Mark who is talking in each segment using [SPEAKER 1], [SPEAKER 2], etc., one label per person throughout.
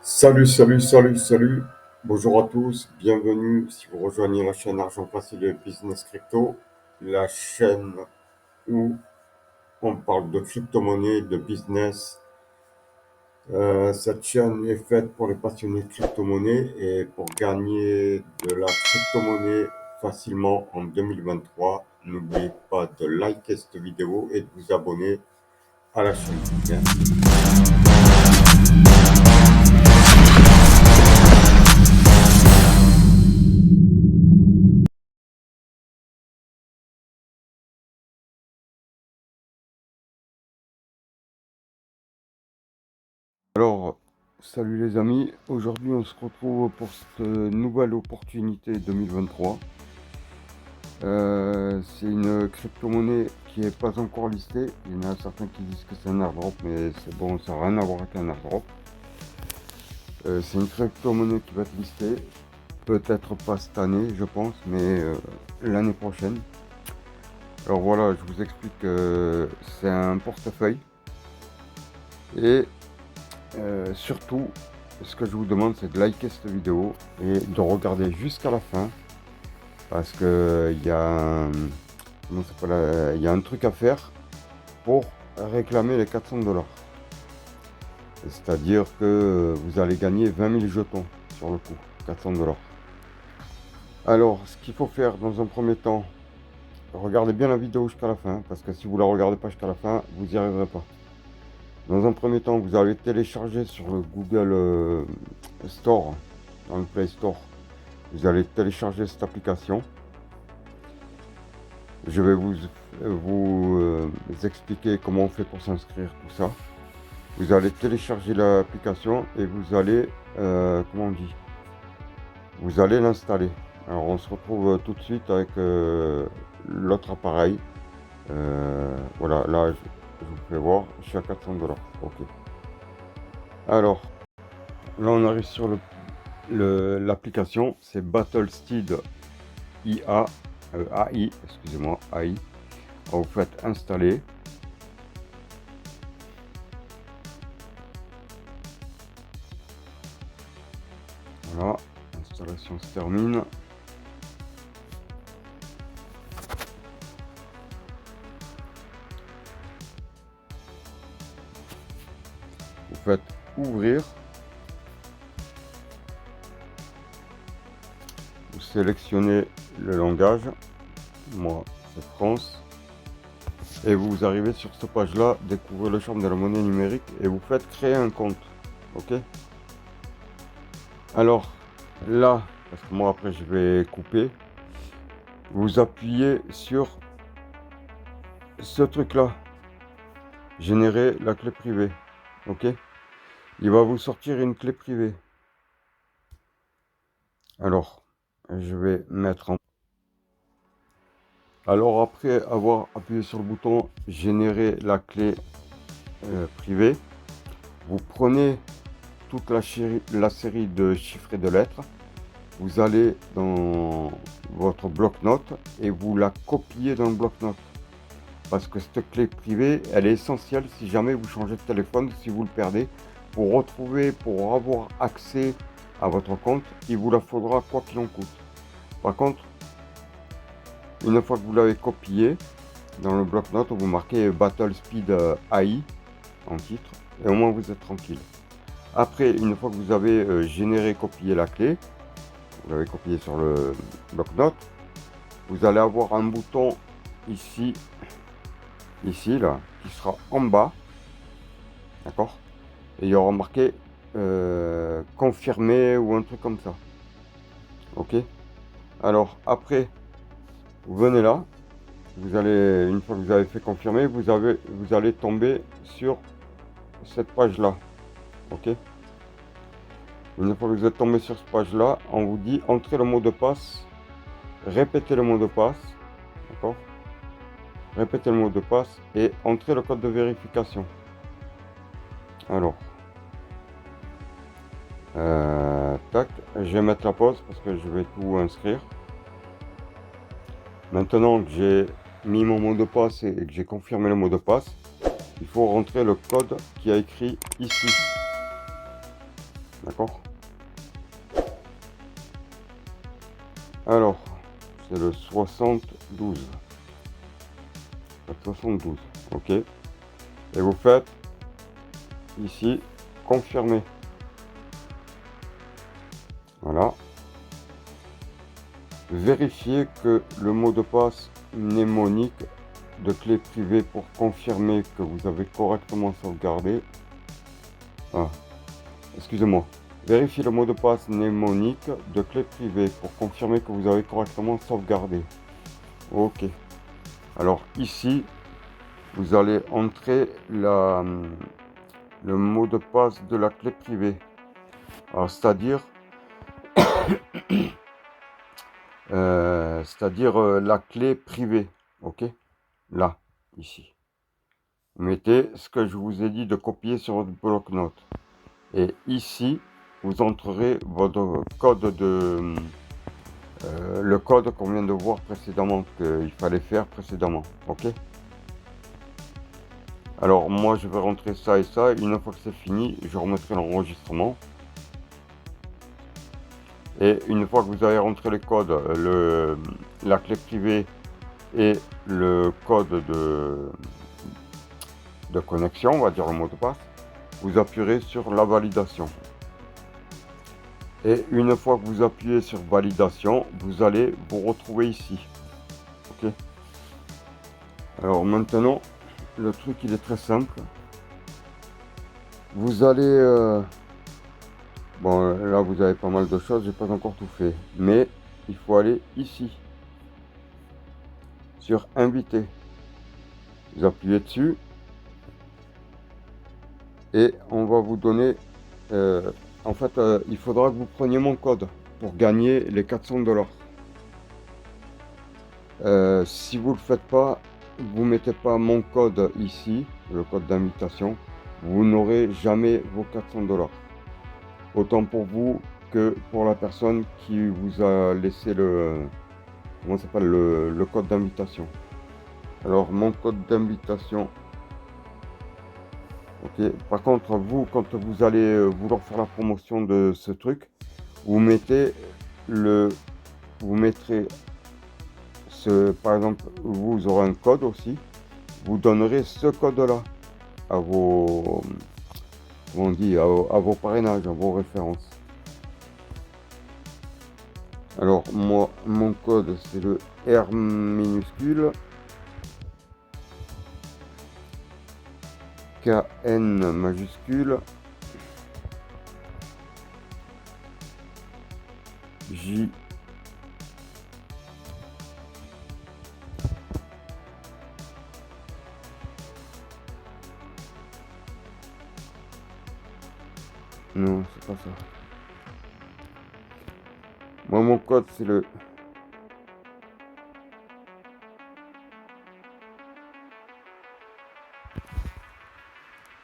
[SPEAKER 1] Salut. Bonjour à tous, bienvenue si vous rejoignez la chaîne Argent Facile et Business Crypto, la chaîne où on parle de crypto-monnaie, de business. Cette chaîne est faite pour les passionnés de crypto-monnaie et pour gagner de la crypto-monnaie facilement en 2023. N'oubliez pas de liker cette vidéo et de vous abonner à la chaîne. Merci. Alors, salut les amis, aujourd'hui on se retrouve pour cette nouvelle opportunité 2023. C'est une crypto-monnaie qui n'est pas encore listée. Il y en a certains qui disent que c'est un airdrop, mais c'est bon, ça n'a rien à voir avec un airdrop. C'est une crypto-monnaie qui va être listée, peut-être pas cette année je pense, mais l'année prochaine. Alors voilà, je vous explique que c'est un portefeuille et surtout, ce que je vous demande, c'est de liker cette vidéo et de regarder jusqu'à la fin, parce que il y a un truc à faire pour réclamer les 400 $. C'est-à-dire que vous allez gagner 20 000 jetons sur le coup, 400 $. Alors, ce qu'il faut faire dans un premier temps, regardez bien la vidéo jusqu'à la fin, parce que si vous la regardez pas jusqu'à la fin, vous n'y arriverez pas. Dans un premier temps, vous allez télécharger sur le Google Store, dans le Play Store, vous allez télécharger cette application. Je vais vous expliquer comment on fait pour s'inscrire, tout ça. Vous allez télécharger l'application et vous allez, comment on dit, vous allez l'installer. Alors on se retrouve tout de suite avec l'autre appareil. Voilà, là je vous fais voir, je suis à 400 $. Ok. Alors, là on arrive sur l'application, c'est Battlesteed IA, AI, excusez-moi, AI. Alors, vous faites installer. Voilà, l'installation se termine. Vous faites ouvrir. Vous sélectionnez le langage. Moi, c'est France. Et vous arrivez sur cette page-là, découvrir le champ de la monnaie numérique et vous faites créer un compte. Ok. Alors, là, parce que moi après je vais couper, vous appuyez sur ce truc-là. Générer la clé privée. Ok. Il va vous sortir une clé privée. Alors, je vais mettre en... Alors après avoir appuyé sur le bouton générer la clé privée, vous prenez toute la série de chiffres et de lettres, vous allez dans votre bloc-notes et vous la copiez dans le bloc-notes. Parce que cette clé privée, elle est essentielle si jamais vous changez de téléphone, si vous le perdez, pour retrouver, pour avoir accès à votre compte, il vous la faudra quoi qu'il en coûte. Par contre, une fois que vous l'avez copié, dans le bloc-notes, vous marquez Battle Speed AI en titre, et au moins vous êtes tranquille. Après, une fois que vous avez généré, copié la clé, vous l'avez copié sur le bloc-notes, vous allez avoir un bouton ici, là, qui sera en bas, d'accord, et il y aura marqué confirmer ou un truc comme ça. Ok. Alors après, vous venez là, vous allez, une fois que vous avez fait confirmer, vous allez tomber sur cette page là. Ok. Une fois que vous êtes tombé sur cette page là, on vous dit entrez le mot de passe, répétez le mot de passe, d'accord, répétez le mot de passe et entrez le code de vérification. Alors, tac, je vais mettre la pause parce que je vais tout inscrire. Maintenant que j'ai mis mon mot de passe et que j'ai confirmé le mot de passe, il faut rentrer le code qui a écrit ici. D'accord? Alors, c'est le 72. 72, ok. Et vous faites ici confirmer. Voilà. Vérifiez que le mot de passe mnémonique de clé privée pour confirmer que vous avez correctement sauvegardé. Ah, excusez-moi. Vérifiez le mot de passe mnémonique de clé privée pour confirmer que vous avez correctement sauvegardé. Ok. Alors ici, vous allez entrer le mot de passe de la clé privée. Alors, c'est-à-dire la clé privée. Ok. Là, ici. Vous mettez ce que je vous ai dit de copier sur votre bloc-notes. Et ici, vous entrerez votre code le code qu'on vient de voir précédemment, qu'il fallait faire précédemment. Ok. Alors moi je vais rentrer ça et ça. Une fois que c'est fini, je remettrai l'enregistrement. Et une fois que vous avez rentré les codes, la clé privée et le code de connexion, on va dire le mot de passe, vous appuierez sur la validation. Et une fois que vous appuyez sur validation, vous allez vous retrouver ici. Ok. Alors maintenant, le truc il est très simple. Vous allez... bon, là vous avez pas mal de choses, j'ai pas encore tout fait. Mais il faut aller ici. Sur inviter. Vous appuyez dessus. Et on va vous donner... en fait, il faudra que vous preniez mon code pour gagner les 400 $. Si vous ne le faites pas, vous mettez pas mon code ici, le code d'invitation, vous n'aurez jamais vos 400 $. Autant pour vous que pour la personne qui vous a laissé comment ça s'appelle, le code d'invitation. Alors mon code d'invitation. Ok. Par contre, vous, quand vous allez vouloir faire la promotion de ce truc, vous mettrez par exemple, vous aurez un code aussi. Vous donnerez ce code-là à vos, comment on dit, à vos parrainages, à vos références. Alors moi, mon code c'est le R minuscule, KN majuscule, J non, c'est pas ça. Moi, mon code, c'est le...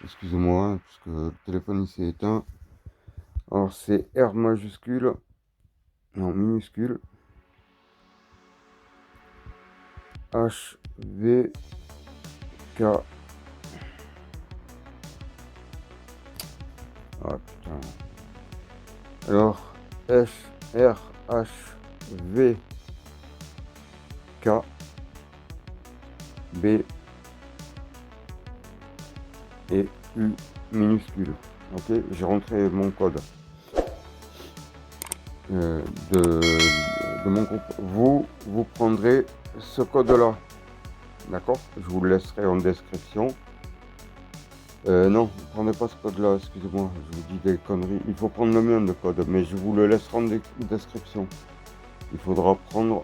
[SPEAKER 1] Excusez-moi, hein, parce que le téléphone, il s'est éteint. Alors, c'est R majuscule. Non, minuscule. H, V, K. Ah, putain. Alors, S, R, H, V, K, B et U minuscule. Ok, j'ai rentré mon code de mon groupe. Vous prendrez ce code-là. D'accord? Je vous le laisserai en description. Non, ne prenez pas ce code-là, excusez-moi, je vous dis des conneries. Il faut prendre le mien de code, mais je vous le laisserai en description. Il faudra prendre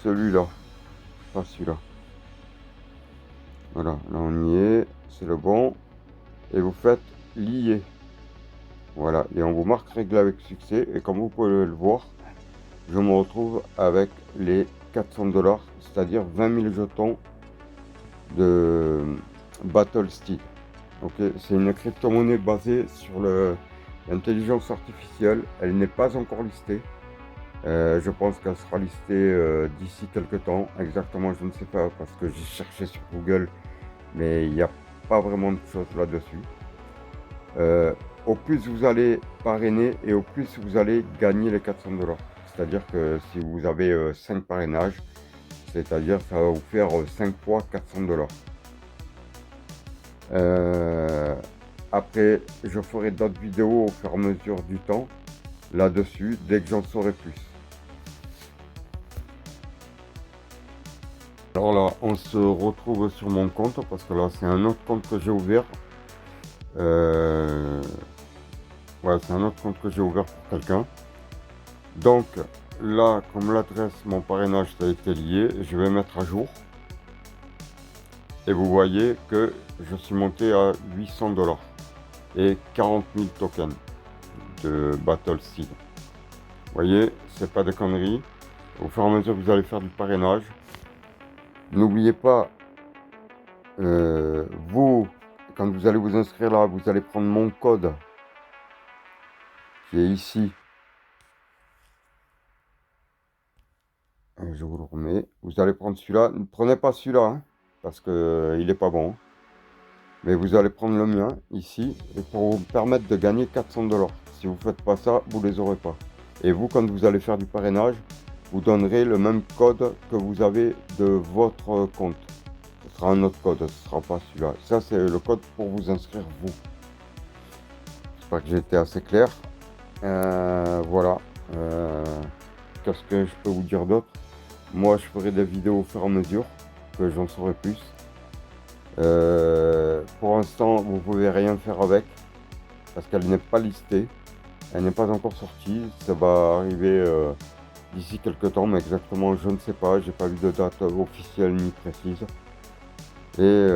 [SPEAKER 1] celui-là, pas celui-là. Voilà, là on y est, c'est le bon. Et vous faites lier. Voilà, et on vous marque réglé avec succès. Et comme vous pouvez le voir, je me retrouve avec les 400 $, c'est-à-dire 20 000 jetons de Battle Steel. Ok, c'est une crypto-monnaie basée sur l'intelligence artificielle. Elle n'est pas encore listée. Je pense qu'elle sera listée d'ici quelques temps. Exactement, je ne sais pas parce que j'ai cherché sur Google, mais il n'y a pas vraiment de choses là-dessus. Au plus vous allez parrainer et au plus vous allez gagner les 400 $. C'est-à-dire que si vous avez 5 parrainages, c'est-à-dire ça va vous faire 5 fois 400 $. Après, je ferai d'autres vidéos au fur et à mesure du temps là-dessus, dès que j'en saurai plus. Alors là, on se retrouve sur mon compte, parce que là, c'est un autre compte que j'ai ouvert. Ouais, c'est un autre compte que j'ai ouvert pour quelqu'un. Donc, là, comme l'adresse, mon parrainage, ça a été lié, je vais mettre à jour. Et vous voyez que je suis monté à 800 $ et 40 000 tokens de Battle Seed. Vous voyez, c'est pas de conneries. Au fur et à mesure que vous allez faire du parrainage, n'oubliez pas, vous, quand vous allez vous inscrire là, vous allez prendre mon code qui est ici. Je vous le remets. Vous allez prendre celui-là. Ne prenez pas celui-là, hein, parce que il est pas bon. Mais vous allez prendre le mien ici et pour vous permettre de gagner 400 $. Si vous ne faites pas ça, vous les aurez pas. Et vous, quand vous allez faire du parrainage, vous donnerez le même code que vous avez de votre compte. Ce sera un autre code, ce ne sera pas celui-là. Ça, c'est le code pour vous inscrire, vous. J'espère que j'ai été assez clair. Voilà. Qu'est-ce que je peux vous dire d'autre? Moi, je ferai des vidéos au fur et à mesure que j'en saurai plus. Pour l'instant, vous ne pouvez rien faire avec parce qu'elle n'est pas listée. Elle n'est pas encore sortie. Ça va arriver d'ici quelques temps, mais exactement, je ne sais pas. J'ai pas vu de date officielle ni précise. Et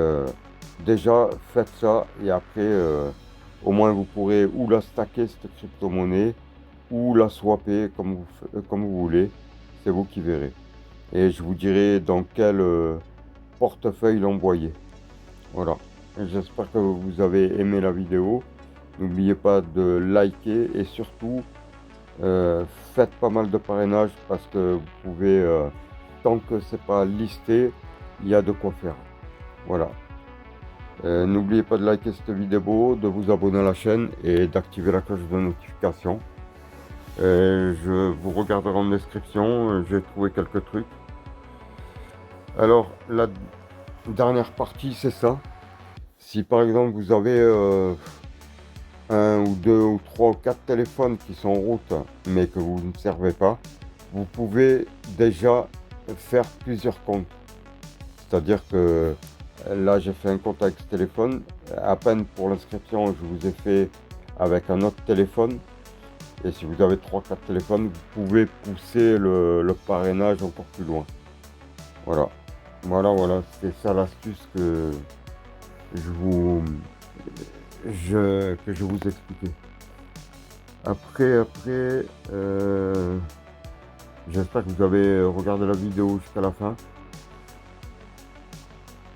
[SPEAKER 1] déjà, faites ça et après, au moins, vous pourrez ou la stacker, cette crypto-monnaie, ou la swapper comme vous voulez. C'est vous qui verrez. Et je vous dirai dans quel portefeuille l'envoyer. Voilà. J'espère que vous avez aimé la vidéo. N'oubliez pas de liker et surtout faites pas mal de parrainage parce que vous pouvez, tant que c'est pas listé, il y a de quoi faire. Voilà. N'oubliez pas de liker cette vidéo, de vous abonner à la chaîne et d'activer la cloche de notification. Je vous regarderai en description, j'ai trouvé quelques trucs. Alors la dernière partie, c'est ça. Si par exemple vous avez un ou deux ou trois ou quatre téléphones qui sont en route mais que vous ne servez pas, vous pouvez déjà faire plusieurs comptes. C'est-à-dire que là j'ai fait un compte avec ce téléphone, à peine pour l'inscription je vous ai fait avec un autre téléphone. Et si vous avez 3-4 téléphones, vous pouvez pousser le parrainage encore plus loin. Voilà. Voilà, c'est ça l'astuce que je vous expliquais. Après, j'espère que vous avez regardé la vidéo jusqu'à la fin.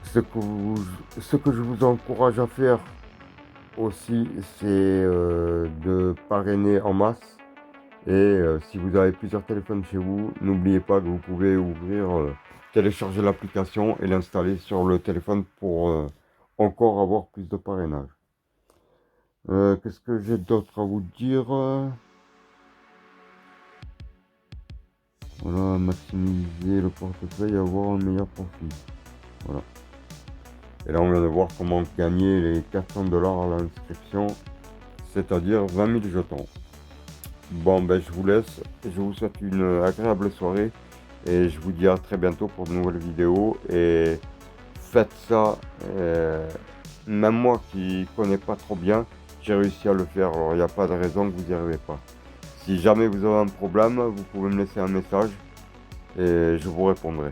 [SPEAKER 1] Ce que je vous encourage à faire aussi, c'est de parrainer en masse. Et si vous avez plusieurs téléphones chez vous, n'oubliez pas que vous pouvez ouvrir, télécharger l'application et l'installer sur le téléphone pour encore avoir plus de parrainage. Qu'est-ce que j'ai d'autre à vous dire? Voilà, maximiser le portefeuille et avoir un meilleur profit. Voilà. Et là, on vient de voir comment gagner les 400 $ à l'inscription, c'est-à-dire 20 000 jetons. Bon, ben je vous laisse. Je vous souhaite une agréable soirée. Et je vous dis à très bientôt pour de nouvelles vidéos. Et faites ça. Même moi qui ne connais pas trop bien, j'ai réussi à le faire. Alors il n'y a pas de raison que vous n'y arrivez pas. Si jamais vous avez un problème, vous pouvez me laisser un message. Et je vous répondrai.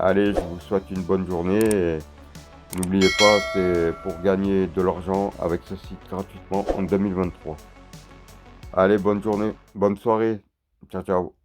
[SPEAKER 1] Allez, je vous souhaite une bonne journée. Et n'oubliez pas, c'est pour gagner de l'argent avec ce site gratuitement en 2023. Allez, bonne journée, bonne soirée. Ciao, ciao.